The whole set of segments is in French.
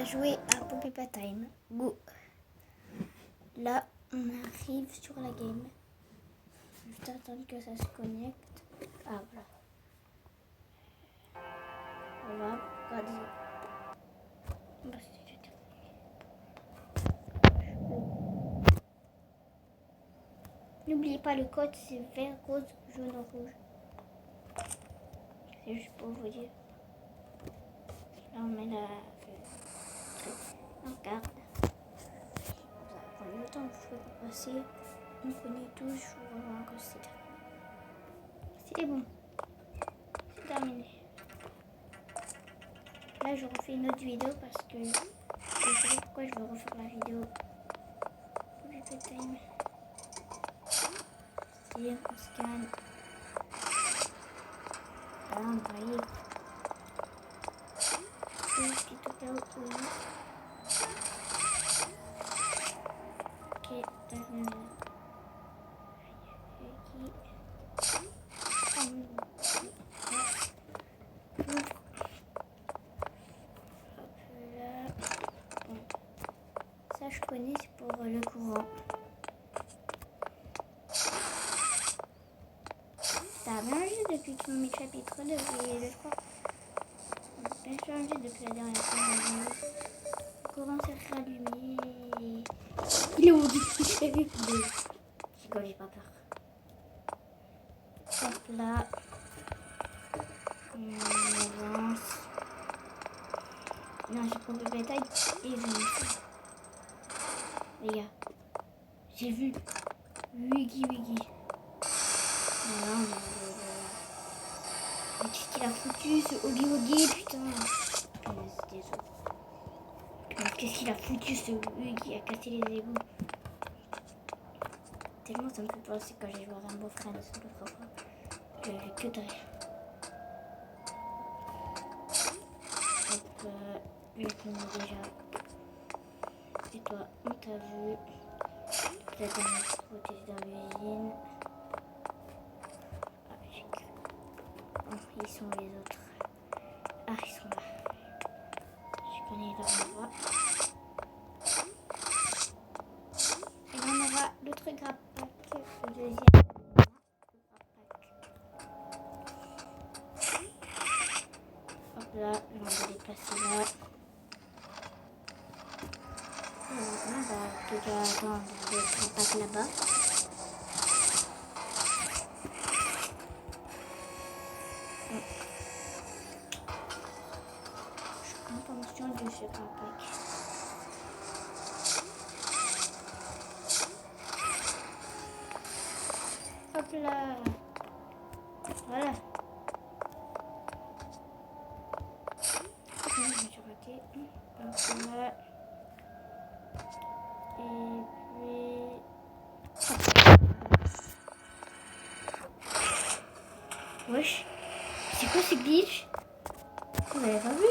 Jouer à Poppy Time. Go. Là, on arrive sur la game. Juste attendre que ça se connecte. Ah, voilà. On va regarder. N'oubliez pas le code, c'est vert, rose, jaune, rouge. C'est juste pour vous dire. Là, on met la... On regarde. Le temps que je peux passer, on connaît toujours que c'est terminé. C'est bon. C'est terminé. Là, je refais une autre vidéo parce que je sais pas pourquoi je veux refaire la vidéo. Poppy Time. Et on scanne. Là, on va y aller. Petit au cas où. Ok, terminé. Ça je connais, c'est pour le courant. Ça a bien changé depuis qu'ils ont mis le chapitre 2 et le 3. Ça a bien changé depuis la dernière fois. Le courant s'est rallumé. Il est où? Je rigole, j'ai pas peur. Hop là. On avance. Non, j'ai pas de bataille et je me fais. Les gars, j'ai vu Wiggy. Non, mais qu'est-ce qu'il a foutu ce Oogie, putain. Qu'est-ce qu'il a foutu ce Wiggy, a cassé les égouts. Tellement ça me fait penser quand j'ai joué à Rainbow Friends l'autre fois. J'avais que de rire. Hop, je connais déjà. Et toi, on t'a vu. La dernière fois, tu étais dans l'usine. Oh, ils sont les autres. Ah, ils sont là. Je connais leur endroit. Et là, on aura l'autre grab pack, le deuxième. Hop là, on va les placer là. On va déjà attendre le grab pack là-bas. Intention de ce grab pack. Hop là. Voilà. Je me suis raté. Hop là. Et puis... Wesh. C'est quoi ce glitch? Vous l'avez pas vu?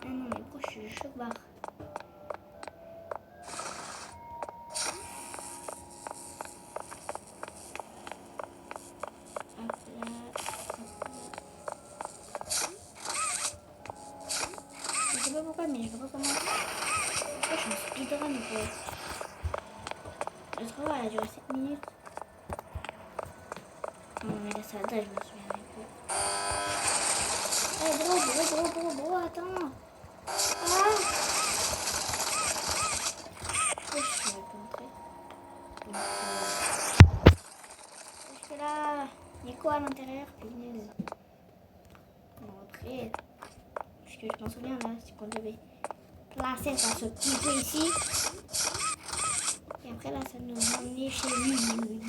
Ah non mais pourquoi je suis choc barre? Je sais pas pourquoi mais je recommence. Pourquoi je suis en speedrun en fait? Le travail elle a duré 7 minutes. Non mais là ça date, je me souviens même plus. Eh bro, attends. Ah, je suis rentrée. Parce que là, il y a quoi à l'intérieur? Punaise. Bon après, ce que je m'en souviens là, c'est qu'on devait placer dans ce petit peu ici. Et après là, ça nous emmenait chez lui.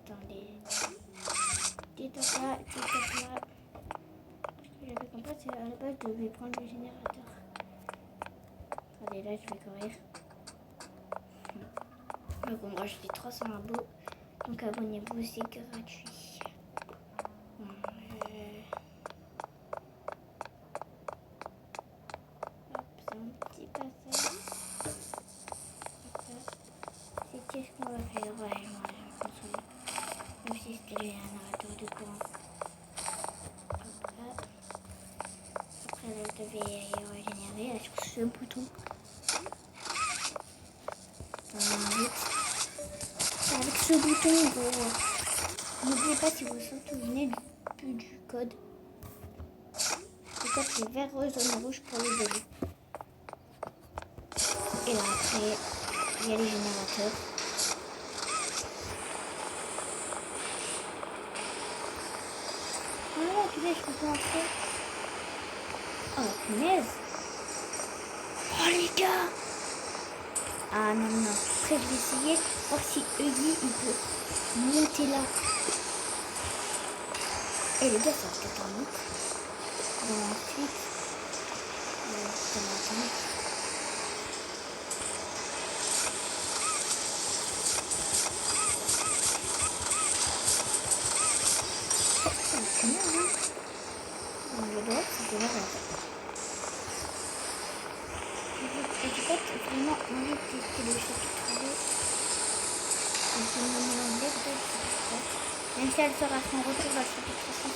Attendez. Petit top là. Ce que j'avais compris, c'est à la base, je devais prendre le générateur. Attendez, là, je vais courir. Donc, on va acheter 300 abos. Donc, abonnez-vous, c'est gratuit. Hop, c'est un petit passage. C'est qu'est-ce qu'on va faire? Ouais, moi, je me souviens. Même si c'était le générateur de courant. vais régénérer là, sur ce bouton. Avec ce bouton, n'oubliez pas si vous vous souvenez du code. Le code c'est vert, rose, jaune, rouge pour les bébés. Et là après, il y a les générateurs. Oh punaise, je peux pas entrer. Oh punaise. Oh les gars. Ah non, non. Après je vais essayer, voir si Huggy il peut monter là. Et les gars, ça va peut-être un autre. Bon, ensuite, ça va attendre. C'est bien, hein. Bon, le droit, c'est là, en fait. J'ai pas vraiment envie de tester le chapitre 2. Et je vais me mélanger peut-être. Même si elle sera à son retour dans le chapitre 6.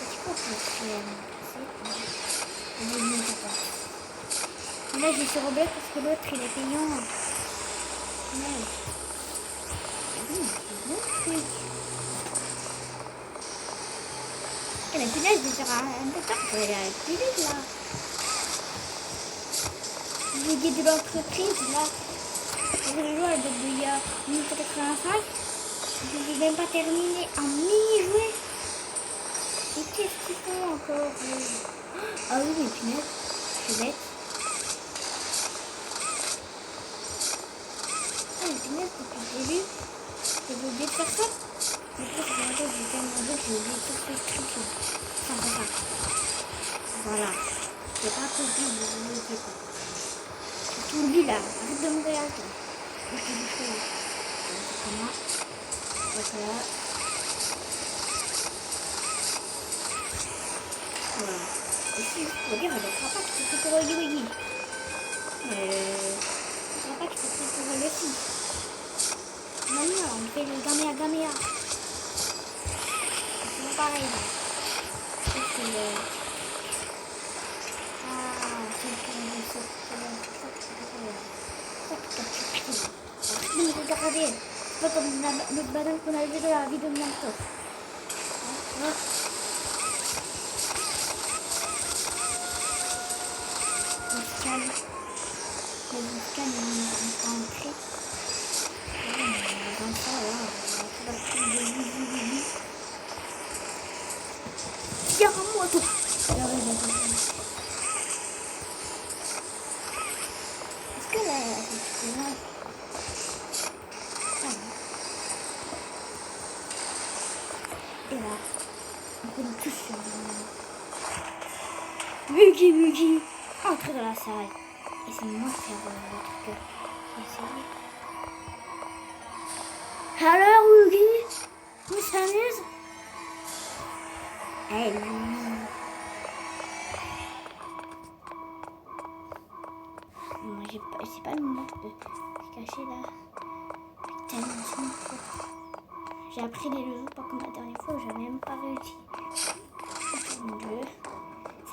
Je crois que c'est là, j'ai sur Roblox parce que l'autre, il est payant. Ouais. Oui, c'est bon truc. Et la punaise, je vais faire un peu tard. Je vais aller plus vite là. Le guide de l'entreprise là. Je vais jouer depuis il y a 1985. Je ne vais même pas terminer en mini-jouet. Et qu'est-ce qu'ils font encore? Ah oui, mais punaise, je suis bête. Ah, mais punaise, depuis le début, j'avais oublié de faire ça. Mais après, c'est vraiment que j'ai tellement joué que j'ai oublié tout ce truc. Enfin, voilà. J'ai pas compris, vous ne oubliez pas. C'est tout lui là, arrête de me regarder. Je te dis que c'est comment. Voilà. Voilà. Ici, il faut dire, elle ne croit pas que c'était pour Huggy Wuggy. Elle ne croit pas que c'était pour le fils. Maintenant, on fait le Gamea Gamea. C'est pareil là. C'est le... Ah, c'est pour le saut. Regardez. C'est pas comme notre banane qu'on a vu dans la vidéo de Minecraft. Le scan, il est entré. Dans ça, là, on va faire de Wuggy. Tiens, à moi, toi. Est-ce que là, c'est là? Et là, on connaît tous sur Huggy Wuggy. Entrez dans la salle. Et c'est moi qui faire le truc. Alors Huggy, on s'amuse? Eh oui. Moi j'ai pas le moment de se cacher là. Putain, j'ai appris les leçons pas comme la dernière fois où j'avais même pas réussi.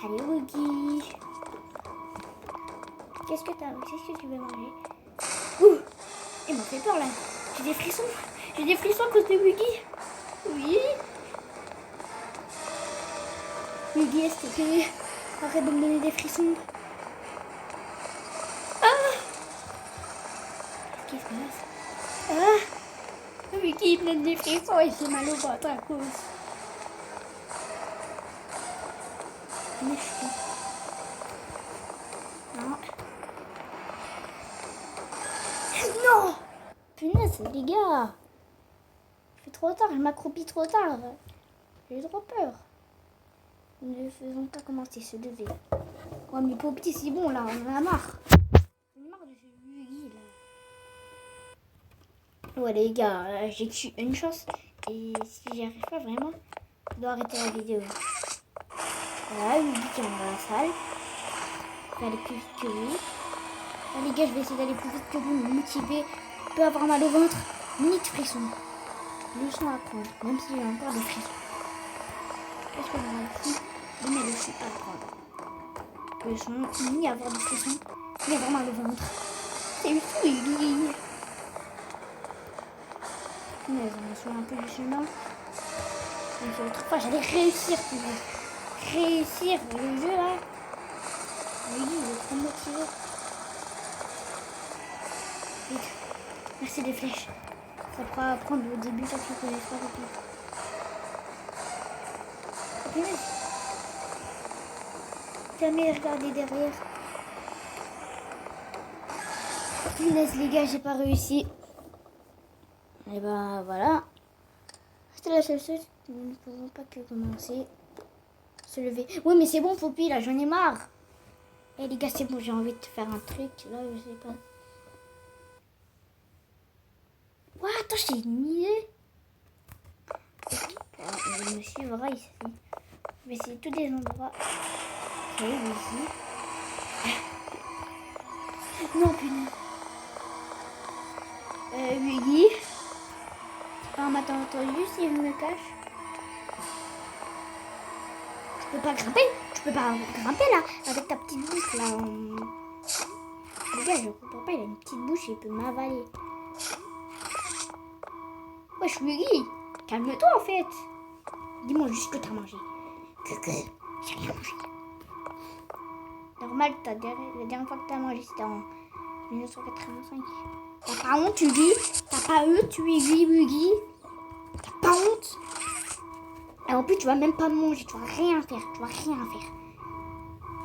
Salut Huggy. Qu'est-ce que t'as? Qu'est-ce que tu veux manger? Ouh, il m'a fait peur là. J'ai des frissons. J'ai des frissons à cause de Huggy. Oui. Huggy, s'il te plaît, arrête de me donner des frissons. Ah! Qu'est-ce qui se passe? Ah! Huggy, il me donne des frissons et j'ai mal au ventre à cause. Mais non. Non! Punaise, les gars! Je fais trop tard, je m'accroupis trop tard. J'ai trop peur. Ne faisons pas commencer ce lever. Ouais, mais pour petit, c'est bon là, on en a marre. On a marre de ce Huggy là. Ouais, les gars, j'ai eu une chance. Et si j'y arrive pas vraiment, je dois arrêter la vidéo. Voilà, Huggy qui est dans la salle. Je vais aller plus vite que lui. Là, les gars, je vais essayer d'aller plus vite que lui, me motiver. Je peux avoir mal au ventre. Ni de frissons. Leçon à prendre, même si j'ai encore des frissons. Qu'est-ce qu'on a ici? Mais le suis pas prendre. Le son, ni avoir du frisson, ni avoir mal au ventre. C'est une fouille. Mais on se souvient un peu du chemin. Donc l'autre fois, j'allais réussir. Réussir le jeu là. Oui, il est trop motivé. Vite. Merci des flèches. Ça pourra apprendre au début, ça tu connais pas beaucoup. Jamais regarder derrière. Punaise les gars, j'ai pas réussi. Et ben voilà. C'était la seule chose. Nous ne pouvons pas que commencer. Se lever. Oui mais c'est bon Poppy, là j'en ai marre. Eh les gars c'est bon, j'ai envie de faire un truc. Là je sais pas. Ouais, attends, j'ai une idée. Il me suivra ici. Je vais essayer tous les endroits. Ok, ici. Non, punaise. Wiggy. On m'attend entendu si je me cache. Tu peux pas grimper. Tu peux pas grimper là. Avec ta petite bouche là. Le gars, je comprends pas. Il a une petite bouche et il peut m'avaler. Wesh, Wiggy. Calme-toi en fait. Dis-moi juste que t'as mangé. J'ai rien mangé. Normal, la dernière fois que t'as mangé, c'était en 1985. T'as pas honte, tu vis? T'as pas honte, tu vis, Wiggy? T'as pas honte? Et en plus, tu vas même pas manger, tu vas rien faire,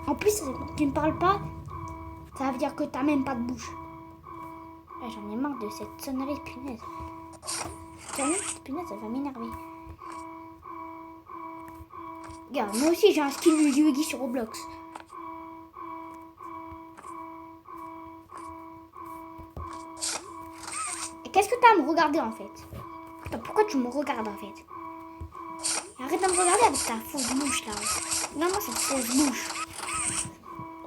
En plus, tu ne parles pas, ça veut dire que t'as même pas de bouche. Là, j'en ai marre de cette sonnerie de punaise. Cette punaise, ça va m'énerver. Regarde, moi aussi, j'ai un skin Wiggy sur Roblox. Qu'est-ce que t'as à me regarder en fait? Pourquoi tu me regardes en fait? Arrête de me regarder avec ta fausse bouche là. Non, moi c'est fausse bouche.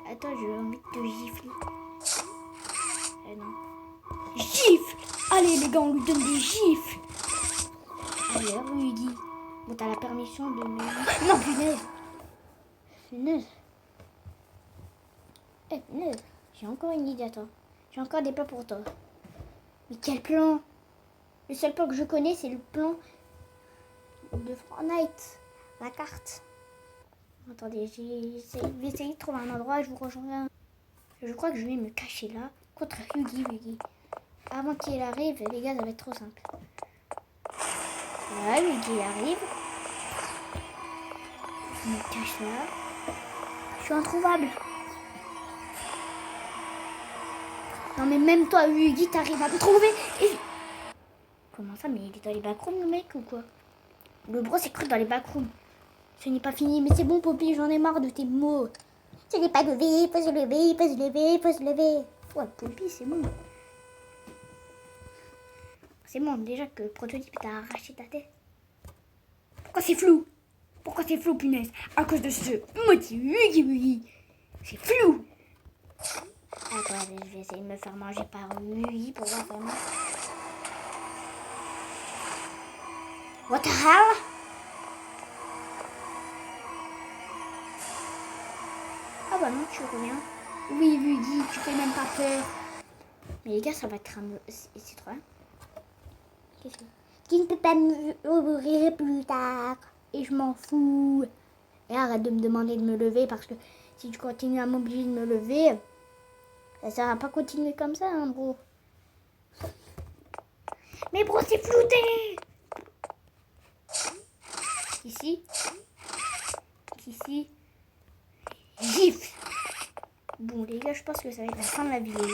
Attends, j'ai envie de te gifler. Non. Gifle! Allez les gars, on lui donne des gifles. Allez, Rudy. Bon, t'as la permission de me... Non, punaise. Punaise. Eh, punaise. J'ai encore une idée à toi. J'ai encore des plans pour toi. Mais quel plan? Le seul plan que je connais, c'est le plan de Fortnite. La carte. Attendez, je vais essayer de trouver un endroit. Je vous rejoins. Je crois que je vais me cacher là. Contre Wiggy. Avant qu'il arrive, les gars, ça va être trop simple. Voilà, Wiggy arrive. Je me cache là. Je suis introuvable. Non mais même toi, Wiggy, t'arrives à me trouver. Et... Comment ça, mais il est dans les backrooms le mec ou quoi? Le bro s'est cru dans les backrooms. Ce n'est pas fini, mais c'est bon Poppy, j'en ai marre de tes mots. Ce n'est pas levé, faut se lever, faut se lever, faut se lever. Ouais Poppy, c'est bon. C'est bon, déjà que le prototype t'a arraché ta tête. Pourquoi c'est flou? Pourquoi c'est flou, punaise? À cause de ce motif Wiggy. C'est flou. Attends, je vais essayer de me faire manger par Wiggy pour voir vraiment. What the hell? Ah bah non, tu reviens. Oui, Wiggy, tu fais même pas peur. Mais les gars, ça va être un... C'est trop bien. Qu'est-ce que... Qui ne peut pas m'ouvrir plus tard. Et je m'en fous. Et arrête de me demander de me lever parce que si tu continues à m'obliger de me lever, ça va pas continuer comme ça, hein, bro. Mais bro, c'est flouté. Ici. Gifle. Bon les gars, je pense que ça va être la fin de la vidéo.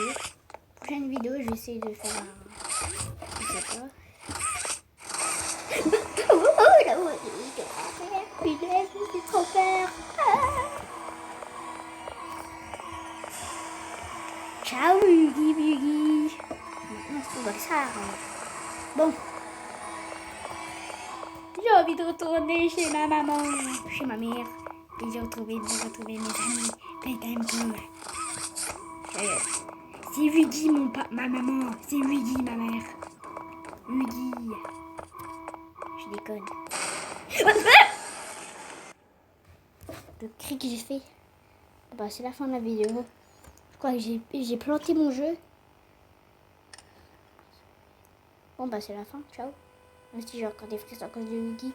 Prochaine vidéo, je vais essayer de faire un... Je sais pas. Oh la punaise, c'est trop peur. Ciao Wiggy. Maintenant, c'est comme ça. Bon. J'ai envie de retourner chez ma maman, chez ma mère. Et j'ai retrouvé mes amis. Playtime Cool. C'est Wiggy ma maman. C'est Wiggy ma mère. Wiggy. Je déconne. le cri que j'ai fait. Bah, c'est la fin de la vidéo. Je crois que j'ai planté mon jeu. Bon, bah, c'est la fin. Ciao. Même si j'ai encore des frissons à cause de Wiggy.